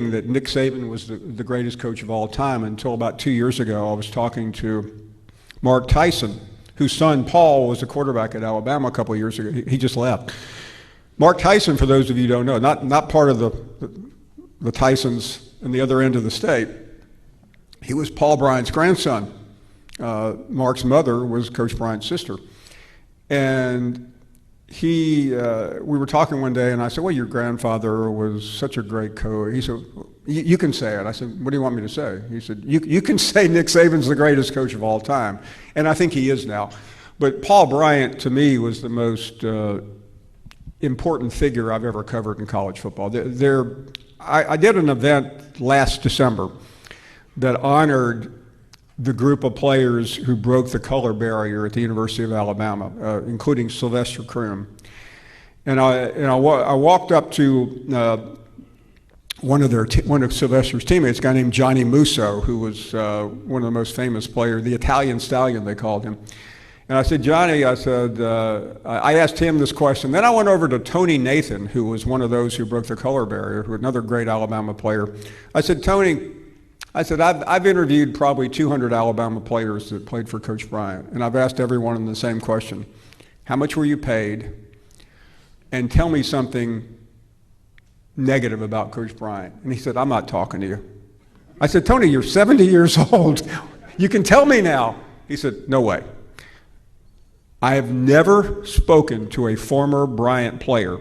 that Nick Saban was the greatest coach of all time until about 2 years ago. I was talking to Mark Tyson, whose son Paul was a quarterback at Alabama a couple of years ago. He just left. Mark Tyson, for those of you who don't know, not part of the Tysons in the other end of the state, he was Paul Bryant's grandson. Mark's mother was Coach Bryant's sister. And we were talking one day, and I said, well, your grandfather was such a great coach. He said, you can say it. I said, what do you want me to say? He said, you can say Nick Saban's the greatest coach of all time. And I think he is now. But Paul Bryant, to me, was the most important figure I've ever covered in college football. I did an event last December that honored the group of players who broke the color barrier at the University of Alabama, including Sylvester Croom. And I walked up to one of Sylvester's teammates, a guy named Johnny Musso, who was one of the most famous players, the Italian Stallion, they called him. And I said, Johnny, I asked him this question. Then I went over to Tony Nathan, who was one of those who broke the color barrier, who was another great Alabama player. I said, Tony, I've interviewed probably 200 Alabama players that played for Coach Bryant, and I've asked everyone the same question. How much were you paid? And tell me something negative about Coach Bryant. And he said, I'm not talking to you. I said, Tony, you're 70 years old. You can tell me now. He said, no way. I have never spoken to a former Bryant player,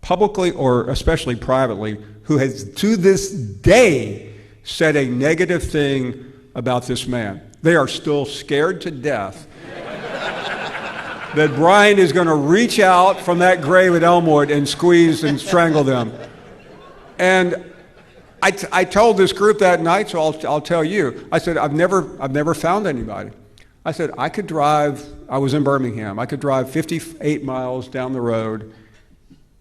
publicly or especially privately, who has to this day said a negative thing about this man. They are still scared to death that Brian is going to reach out from that grave at Elmwood and squeeze and strangle them. And I told this group that night, so I'll tell you. I said, I've never found anybody. I said, I was in Birmingham. I could drive 58 miles down the road,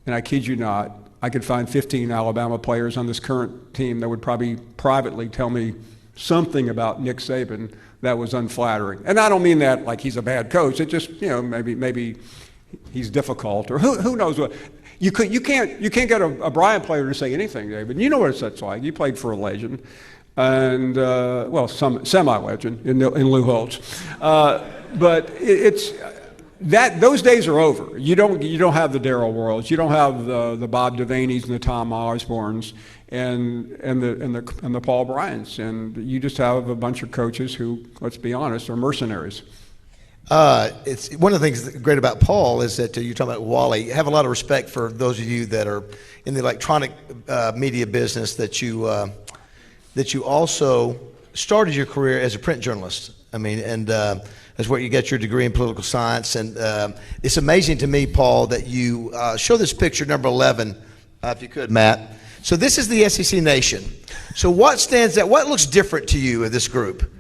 and I kid you not, I could find 15 Alabama players on this current team that would probably privately tell me something about Nick Saban that was unflattering. And I don't mean that like he's a bad coach. It just, maybe he's difficult or who knows what. You can't get a Bryant player to say anything, David. You know what it's like. You played for a legend, and some semi-legend in Lou Holtz. But it's. Those days are over. You don't have the Darryl Worrells. You don't have the Bob Devaney's and the Tom Osbornes and the Paul Bryants. And you just have a bunch of coaches who, let's be honest, are mercenaries. It's one of the things that's great about Paul is that you're talking about Wally. I have a lot of respect for those of you that are in the electronic media business that you also started your career as a print journalist. I mean, and that's where you got your degree in political science. And it's amazing to me, Paul, that you show this picture, number 11, if you could, Matt. So this is the SEC Nation. So what stands out? What looks different to you in this group?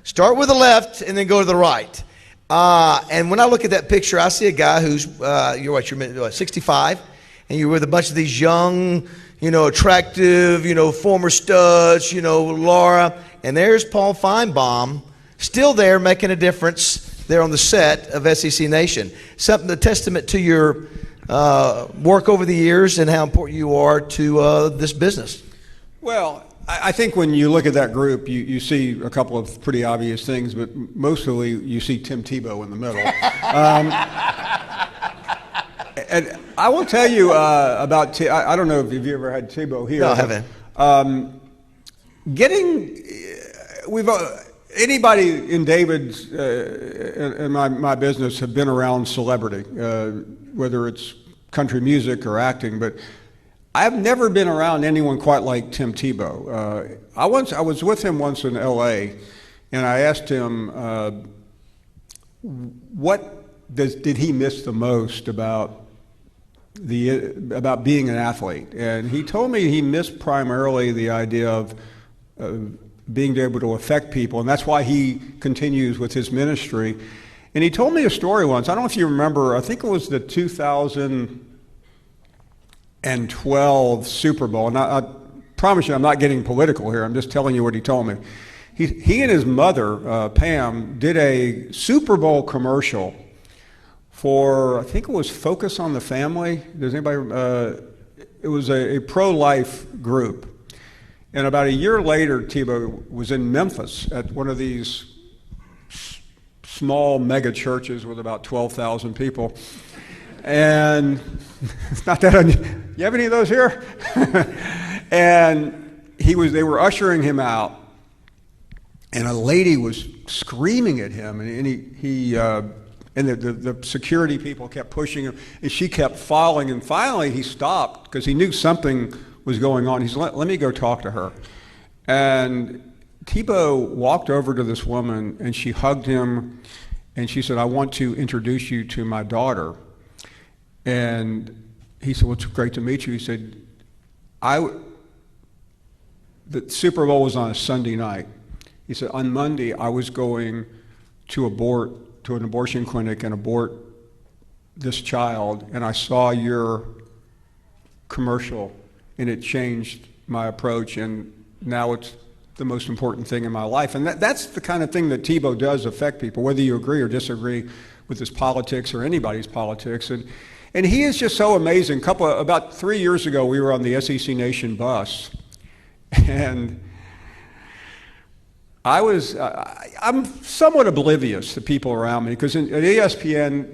Start with the left and then go to the right. And when I look at that picture, I see a guy who's, you're 65, and you're with a bunch of these young, attractive, former studs, Laura. And there's Paul Finebaum, still there making a difference there on the set of SEC Nation. Something, a testament to your work over the years and how important you are to this business. Well, I think when you look at that group, you see a couple of pretty obvious things, but mostly you see Tim Tebow in the middle. And I will tell you about I don't know if you've ever had Tebow here. No, I haven't. Anybody in David's in my business have been around celebrity, whether it's country music or acting, but I've never been around anyone quite like Tim Tebow. I was with him once in L.A., and I asked him what did he miss the most about being an athlete, and he told me he missed primarily the idea of being able to affect people, and that's why he continues with his ministry. And he told me a story once. I don't know if you remember. I think it was the 2012 Super Bowl, and I promise you I'm not getting political here. I'm just telling you what he told me. He and his mother, Pam, did a Super Bowl commercial for, I think it was Focus on the Family. Does anybody? It was a pro-life group. And about a year later, Tebow was in Memphis at one of these small mega churches with about 12,000 people. And it's not that you have any of those here? And they were ushering him out, and a lady was screaming at him, and the security people kept pushing him, and she kept falling, and finally he stopped because he knew something was going on. He said, let me go talk to her. And Tebow walked over to this woman, and she hugged him, and she said, I want to introduce you to my daughter. And he said, well, it's great to meet you. He said, the Super Bowl was on a Sunday night. He said, on Monday, I was going to an abortion clinic and abort this child, and I saw your commercial, and it changed my approach, and now it's the most important thing in my life. And that's the kind of thing that Tebow does affect people, whether you agree or disagree with his politics or anybody's politics. And he is just so amazing. About 3 years ago, we were on the SEC Nation bus, and I'm somewhat oblivious to people around me, because at ESPN,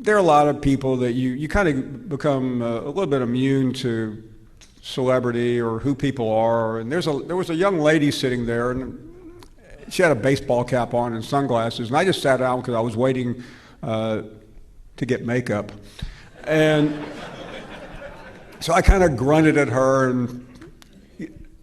there are a lot of people that you kind of become a little bit immune to celebrity or who people are. And there was a young lady sitting there, and she had a baseball cap on and sunglasses, and I just sat down because I was waiting to get makeup. And so I kind of grunted at her, and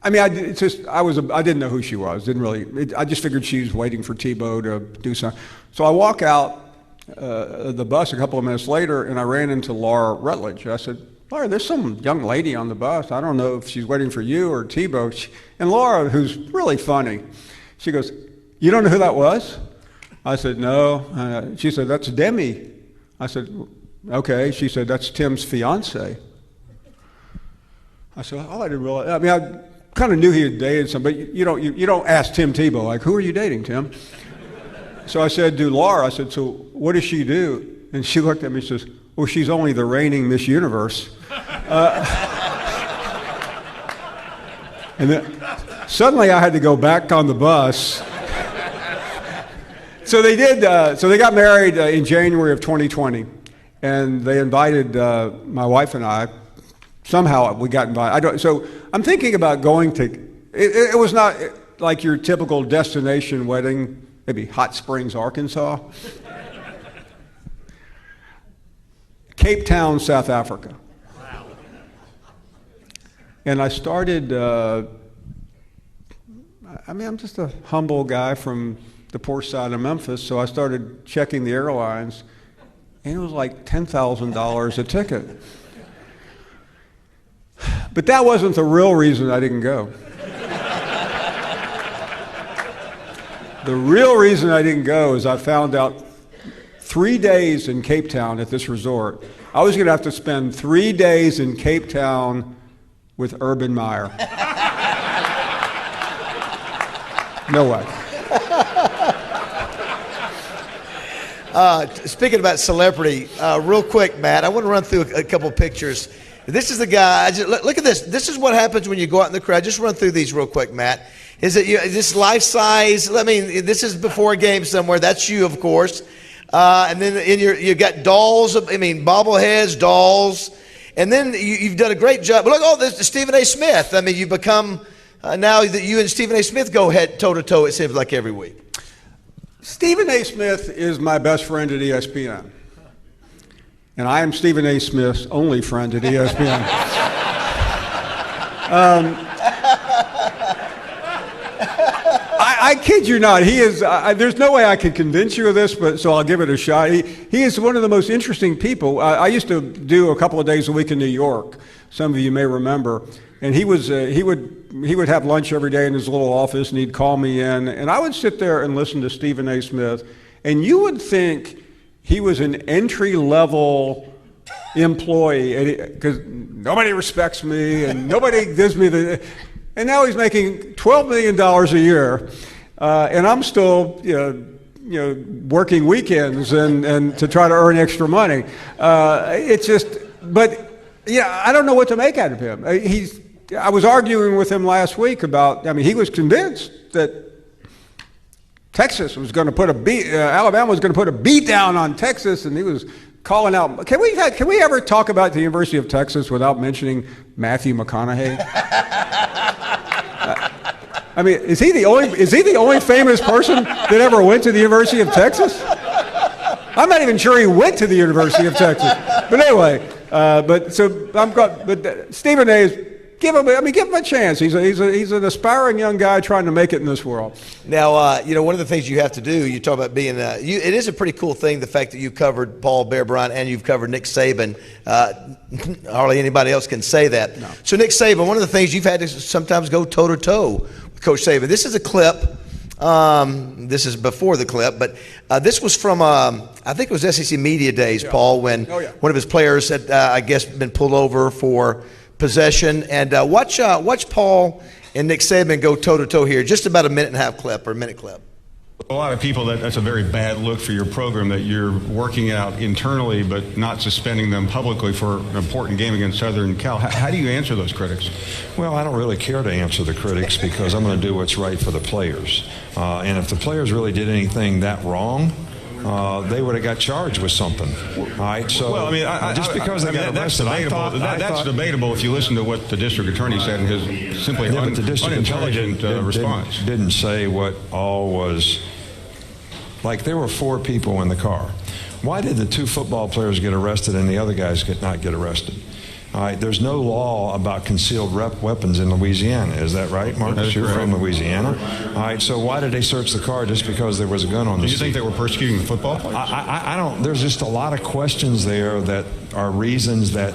I mean, I didn't know who she was. I just figured she was waiting for Tebow to do something. So I walk out the bus a couple of minutes later, and I ran into Laura Rutledge. I said, Laura, there's some young lady on the bus. I don't know if she's waiting for you or Tebow. And Laura, who's really funny, she goes, you don't know who that was? I said, no. She said, that's Demi. I said, okay. She said, that's Tim's fiance. I said, oh, I didn't realize. I mean, I kind of knew he had dated somebody. You don't ask Tim Tebow, like, who are you dating, Tim? So I said to Laura, I said, so what does she do? And she looked at me and says, well, she's only the reigning Miss Universe. And then suddenly I had to go back on the bus. So they did. So they got married in January of 2020, and they invited my wife and I. Somehow we got invited. So I'm thinking about going to. It was not like your typical destination wedding, maybe Hot Springs, Arkansas. Cape Town, South Africa. Wow. And I started, I'm just a humble guy from the poor side of Memphis, so I started checking the airlines, and it was like $10,000 a ticket. But that wasn't the real reason I didn't go. The real reason I didn't go is I found out 3 days in Cape Town at this resort, I was going to have to spend 3 days in Cape Town with Urban Meyer. No way. Speaking about celebrity, real quick, Matt, I want to run through a couple of pictures. This is the guy. Look at this. This is what happens when you go out in the crowd. Just run through these real quick, Matt. Is this life size? I mean, this is before a game somewhere. That's you, of course. And then you got dolls. Bobbleheads, dolls, and then you've done a great job. Look, this is Stephen A. Smith. I mean, you become now that you and Stephen A. Smith go head toe to toe. It seems like every week. Stephen A. Smith is my best friend at ESPN, and I am Stephen A. Smith's only friend at ESPN. I kid you not. He is. There's no way I could convince you of this, but so I'll give it a shot. He is one of the most interesting people. I used to do a couple of days a week in New York. Some of you may remember. And he would have lunch every day in his little office, and he'd call me in, and I would sit there and listen to Stephen A. Smith, and you would think he was an entry-level employee because nobody respects me and nobody gives me the. And now he's making $12 million a year, and I'm still, working weekends and to try to earn extra money. It's just, but yeah, I don't know what to make out of him. I was arguing with him last week about, I mean, he was convinced that Texas was going to put Alabama was going to put a beat down on Texas, and he was calling out. Can we ever talk about the University of Texas without mentioning Matthew McConaughey? I mean, is he the only famous person that ever went to the University of Texas? I'm not even sure he went to the University of Texas. But anyway, but Stephen A. is. Give him a chance. He's an aspiring young guy trying to make it in this world. Now, one of the things you have to do, you talk about being, it is a pretty cool thing, the fact that you covered Paul Bear Bryant and you've covered Nick Saban. Hardly anybody else can say that. No. So, Nick Saban, one of the things you've had to sometimes go toe-to-toe with Coach Saban. This is a clip. This is before the clip, but this was from, I think it was SEC Media Days, yeah. Paul, when one of his players had, I guess, been pulled over for possession. And watch Paul and Nick Saban go toe-to-toe here. Just about a minute and a half clip, or a minute clip. A lot of people, that's a very bad look for your program, that you're working out internally but not suspending them publicly for an important game against Southern Cal. How do you answer those critics? Well, I don't really care to answer the critics because I'm going to do what's right for the players. And if the players really did anything that wrong, they would have got charged with something. All right, so well, I mean, just because they got arrested, that's debatable if you listen to what the district attorney said in his simply unintelligent response. Didn't say what all was. Like, there were 4 people in the car. Why did the 2 football players get arrested and the other guys not get arrested? All right, there's no law about concealed weapons in Louisiana. Is that right, Marcus? You're from Louisiana. All right, so why did they search the car just because there was a gun on the seat? Do you think they were persecuting the football players? I don't. There's just a lot of questions there that are reasons that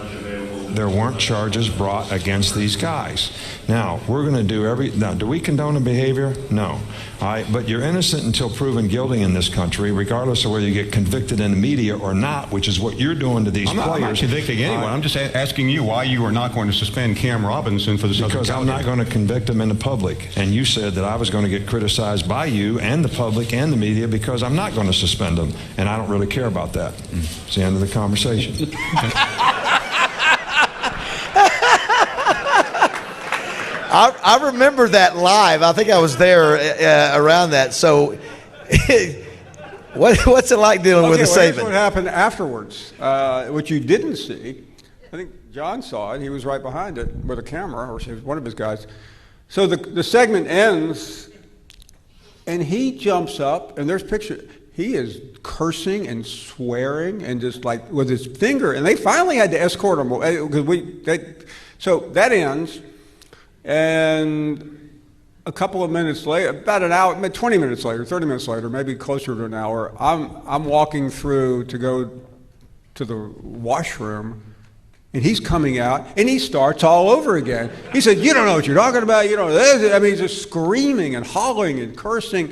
there weren't charges brought against these guys. Now, we're going to do now, do we condone the behavior? No. All right, but you're innocent until proven guilty in this country, regardless of whether you get convicted in the media or not, which is what you're doing to these players. I'm not convicting anyone. I'm just asking you why you are not going to suspend Cam Robinson for the Southern Cal game. Because I'm not going to convict him in the public. And you said that I was going to get criticized by you and the public and the media because I'm not going to suspend him. And I don't really care about that. It's the end of the conversation. I remember that live. I think I was there around that. So, what's it like dealing with the Saban? Here's what happened afterwards, which you didn't see. I think John saw it. He was right behind it with a camera, or one of his guys. So the segment ends, and he jumps up, and there's picture. He is cursing and swearing, and just like with his finger. And they finally had to escort him because so that ends. And a couple of minutes later, about an hour, 20 minutes later, 30 minutes later, maybe closer to an hour, I'm walking through to go to the washroom, and he's coming out, and he starts all over again. He said, "You don't know what you're talking about. You know." I mean, he's just screaming and hollering and cursing.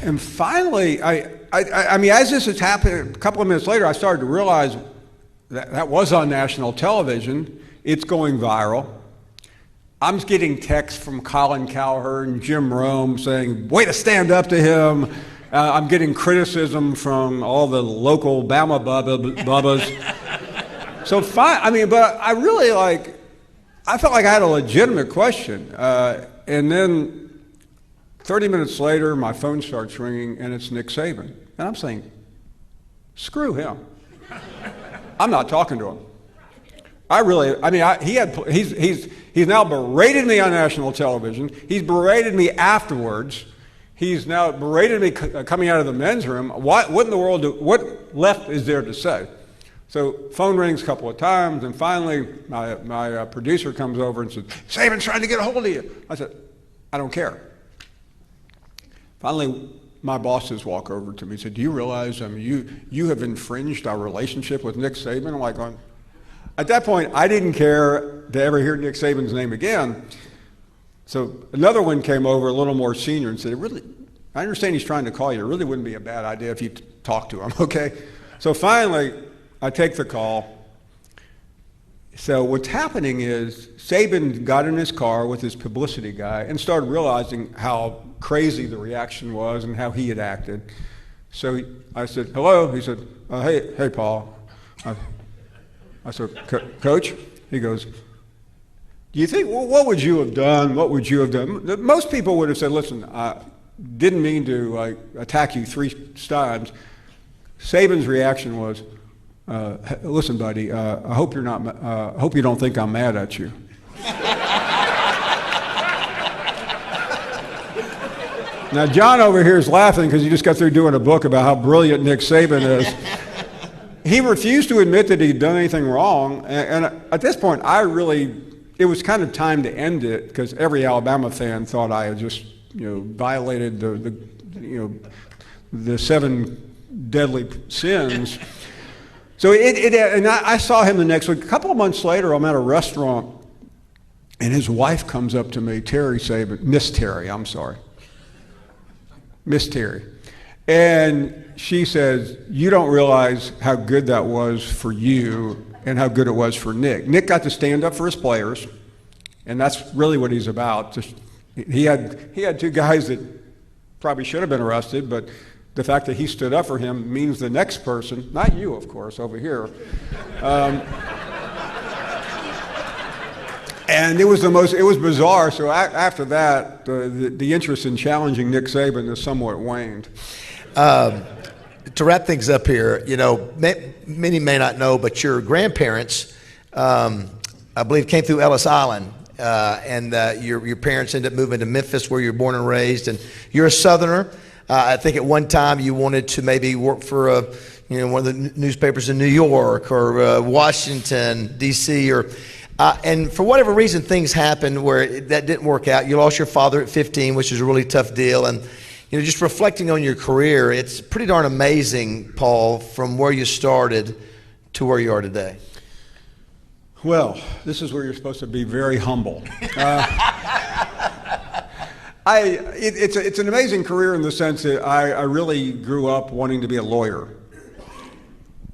And finally, I mean, as this has happened, a couple of minutes later, I started to realize that was on national television. It's going viral. I'm getting texts from Colin Cowherd and Jim Rome saying, "Way to stand up to him." I'm getting criticism from all the local Bama bubbas. So fine. I mean, but I really I felt like I had a legitimate question. And then 30 minutes later, my phone starts ringing, and it's Nick Saban. And I'm saying, screw him. I'm not talking to him. He's now berated me on national television. He's berated me afterwards. He's now berated me coming out of the men's room. What in the world? What left is there to say? So phone rings a couple of times, and finally my producer comes over and says, "Saban's trying to get a hold of you." I said, "I don't care." Finally, my bosses walk over to me and said, "Do you realize you have infringed our relationship with Nick Saban?" I'm like, at that point, I didn't care to ever hear Nick Saban's name again. So another one came over, a little more senior, and said, "I understand he's trying to call you. It really wouldn't be a bad idea if you talk to him, okay?" So finally, I take the call. So what's happening is Saban got in his car with his publicity guy and started realizing how crazy the reaction was and how he had acted. So I said, "Hello." He said, "Hey, Paul." I said, "Coach?" He goes, Do you think, well, what would you have done? What would you have done? Most people would have said, listen, I didn't mean to attack you 3 times. Saban's reaction was, listen, buddy, I hope you don't think I'm mad at you. Now, John over here is laughing because he just got through doing a book about how brilliant Nick Saban is. He refused to admit that he'd done anything wrong, and at this point, it was kind of time to end it because every Alabama fan thought I had just, violated the 7 deadly sins. So and I saw him the next week. A couple of months later, I'm at a restaurant, and his wife comes up to me, Miss Terry. And she says, you don't realize how good that was for you and how good it was for Nick. Nick got to stand up for his players, and that's really what he's about. He had 2 guys that probably should have been arrested, but the fact that he stood up for him means the next person, not you, of course, over here. And it was bizarre. So after that, the interest in challenging Nick Saban has somewhat waned. To wrap things up here, many may not know, but your grandparents, I believe, came through Ellis Island, and your parents ended up moving to Memphis, where you were born and raised, and you're a Southerner. I think at one time you wanted to maybe work for one of the newspapers in New York or Washington, D.C., and for whatever reason, things happened where that didn't work out. You lost your father at 15, which is a really tough deal. And, just reflecting on your career, it's pretty darn amazing, Paul, from where you started to where you are today. Well, this is where you're supposed to be very humble. It's an amazing career in the sense that I really grew up wanting to be a lawyer.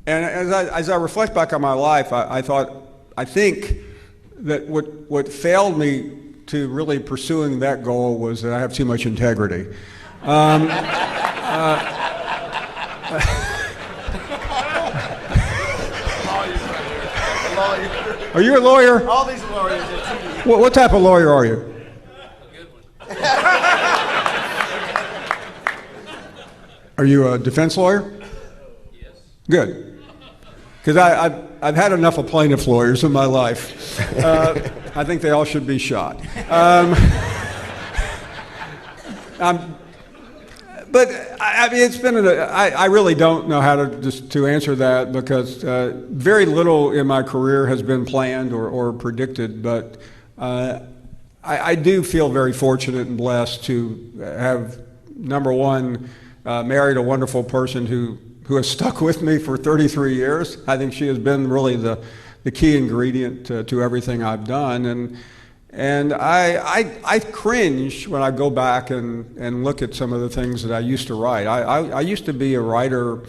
And as I reflect back on my life, I think that what failed me to really pursuing that goal was that I have too much integrity. Are you a lawyer? All these lawyers. What type of lawyer are you? A good one. Are you a defense lawyer? Yes. Good. Because I've had enough of plaintiff lawyers in my life. I think they all should be shot. But it's been. I really don't know how to answer that because very little in my career has been planned or predicted. But I do feel very fortunate and blessed to have, number one, married a wonderful person who has stuck with me for 33 years. I think she has been really the key ingredient to everything I've done. And I cringe when I go back and look at some of the things that I used to write. I used to be a writer,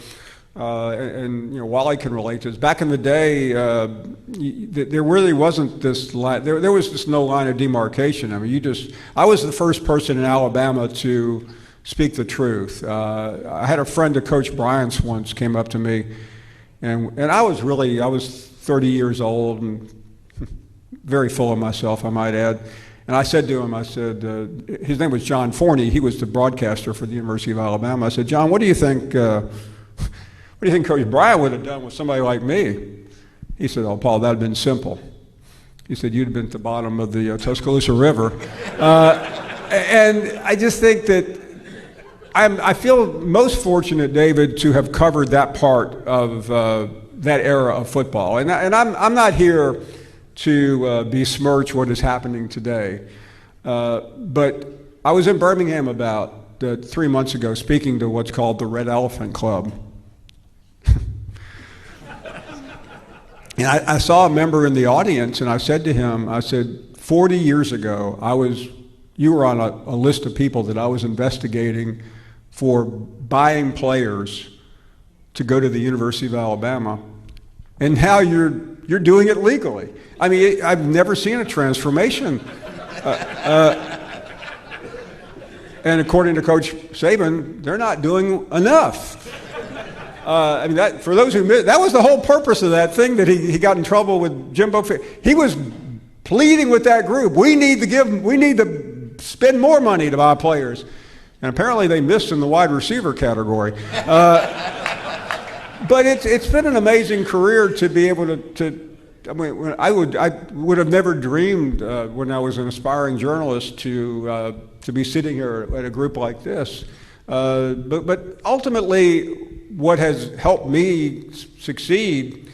and Wally can relate to this. Back in the day, there really wasn't this line. There was just no line of demarcation. I mean, I was the first person in Alabama to speak the truth. I had a friend of Coach Bryant's once came up to me, and I was 30 years old and very full of myself, I might add. And I said to him, his name was John Forney. He was the broadcaster for the University of Alabama. I said, John, what do you think Coach Bryant would have done with somebody like me? He said, oh, Paul, that would have been simple. He said, you'd have been at the bottom of the Tuscaloosa River. And I just think that I feel most fortunate, David, to have covered that part of that era of football. And I'm not here to besmirch what is happening today. But I was in Birmingham about 3 months ago speaking to what's called the Red Elephant Club. And I saw a member in the audience, and I said to him, 40 years ago, you were on a list of people that I was investigating for buying players to go to the University of Alabama, and now you're doing it legally. I mean, I've never seen a transformation. And according to Coach Saban, they're not doing enough. I mean, for those who missed, that was the whole purpose of that thing that he got in trouble with Jimbo. He was pleading with that group, we need to spend more money to buy players. And apparently they missed in the wide receiver category. But it's been an amazing career to be able to I mean, I would have never dreamed when I was an aspiring journalist to be sitting here at a group like this. But ultimately, what has helped me succeed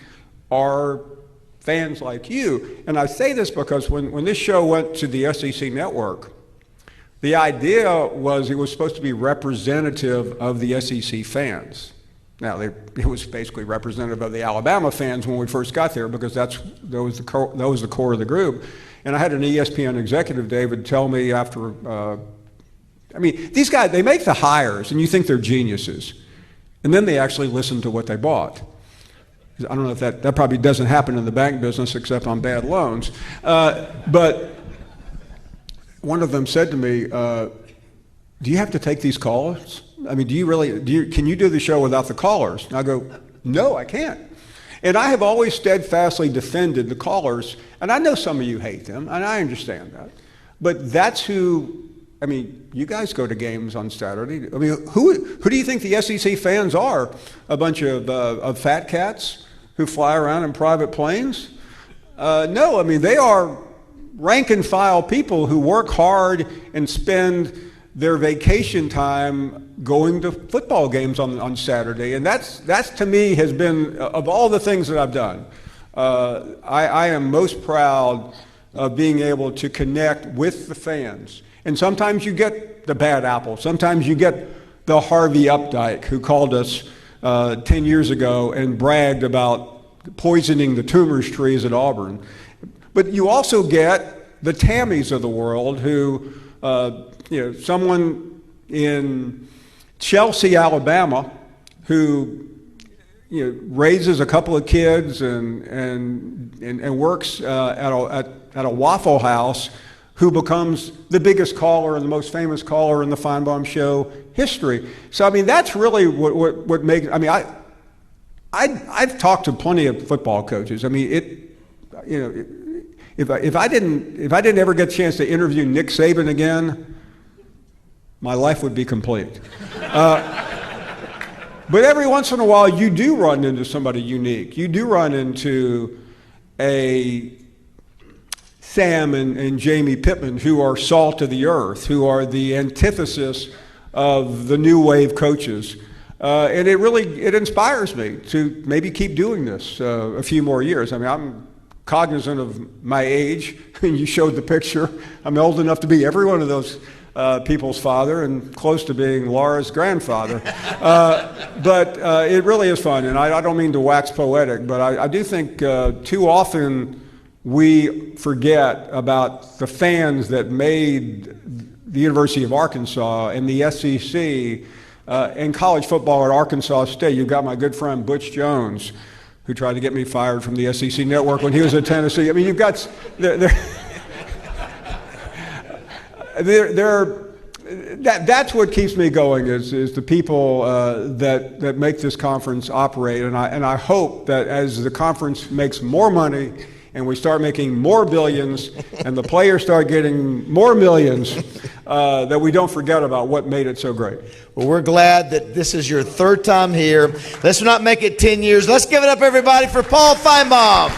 are fans like you. And I say this because when this show went to the SEC network, the idea was it was supposed to be representative of the SEC fans. Now, it was basically representative of the Alabama fans when we first got there, because that was the core of the group. And I had an ESPN executive, David, tell me after, I mean, these guys, they make the hires, and you think they're geniuses. And then they actually listen to what they bought. I don't know if that probably doesn't happen in the bank business except on bad loans. But one of them said to me, do you have to take these calls? I mean, can you do the show without the callers? And I go, no, I can't. And I have always steadfastly defended the callers, and I know some of you hate them, and I understand that. But that's who, I mean, you guys go to games on Saturday. I mean, who do you think the SEC fans are? A bunch of fat cats who fly around in private planes? No, I mean, they are rank and file people who work hard and spend their vacation time going to football games on Saturday. And that's to me has been, of all the things that I've done, I am most proud of being able to connect with the fans. And sometimes you get the bad apple. Sometimes you get the Harvey Updike who called us 10 years ago and bragged about poisoning the tumors trees at Auburn. But you also get the Tammys of the world who, someone in Chelsea, Alabama, who raises a couple of kids and works at a Waffle House, who becomes the biggest caller and the most famous caller in the Finebaum show history. So I mean, that's really what makes. I mean, I've talked to plenty of football coaches. I mean, if I didn't ever get a chance to interview Nick Saban again, my life would be complete. But every once in a while, you do run into somebody unique. You do run into a Sam and Jamie Pittman, who are salt of the earth, who are the antithesis of the new wave coaches. And it inspires me to maybe keep doing this a few more years. I mean, I'm cognizant of my age. You showed the picture. I'm old enough to be every one of those people's father and close to being Laura's grandfather. But it really is fun. And I don't mean to wax poetic, but I do think too often we forget about the fans that made the University of Arkansas and the SEC and college football at Arkansas State. You've got my good friend Butch Jones, who tried to get me fired from the SEC network when he was at Tennessee. I mean, you've got that's what keeps me going is the people that make this conference operate. And I hope that as the conference makes more money and we start making more billions and the players start getting more millions, that we don't forget about what made it so great. Well, we're glad that this is your third time here. Let's not make it 10 years. Let's give it up, everybody, for Paul Finebaum.